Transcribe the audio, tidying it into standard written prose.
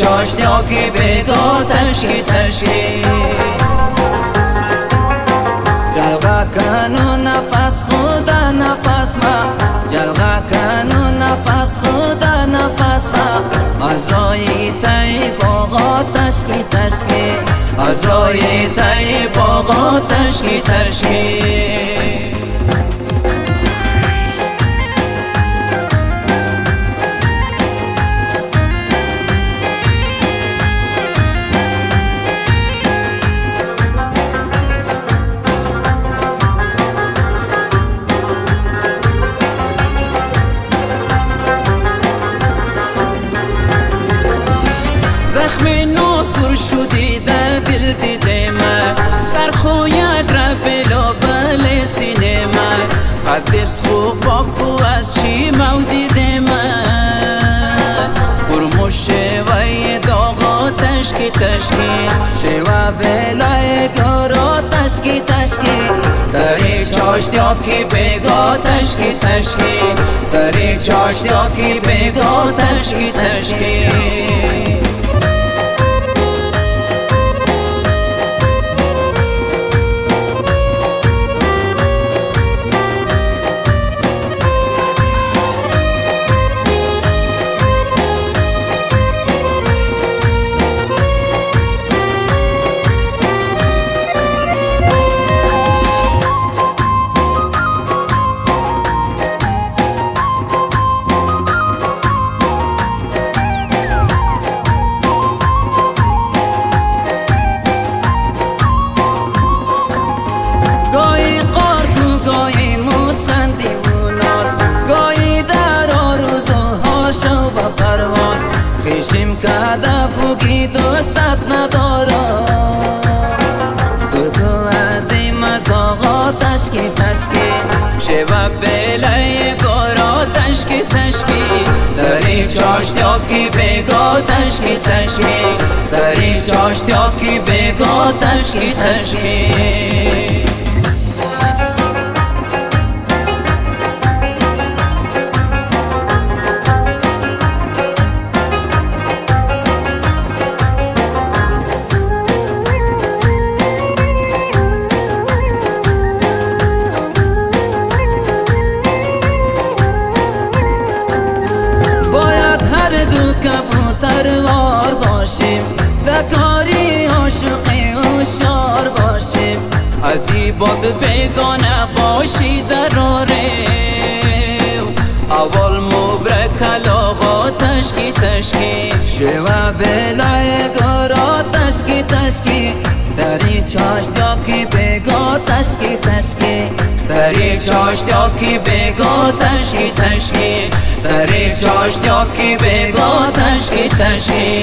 چاشنیا کی بگو تشکی تشکی جلغه کنو نفس خدا نفس ما جلغه کنو نفس خدا نفس ما از رای تای باغا تشکی تشکی از رای تای باغا تشکی تشکی زخم ناصر شدی در دل دیده من سرخویت را بلا بل سینه من قدست خوب باکو از چی مودیده من پرموش شوی داغا تشکی تشکی شوی بلای گارا تشکی تشکی سری چاشتیا کی بگا تشکی تشکی سری چاشتیا کی بگا تشکی تشکی خیشیم کده بوگی دوستت ندارم سرکو عظیم از آقا تشکی تشکی شوه بله گارا تشکی تشکی سری چاشتیا کی بگا تشکی تشکی سری چاشتیا کی بگا تشکی تشکی کبوتروار باشیم دکاری عاشقی هوشیار باشیم از این باد بیگانه باشی دراره اول مبرک علاقا تشکی تشکی شوه بلای گارا تشکی تشکی سری چاشتیا کی بگا تشکی تشکی سری چاشتیا کی بگا تشکی تشکی سری چاشتیا کی بگا تشکی تشکی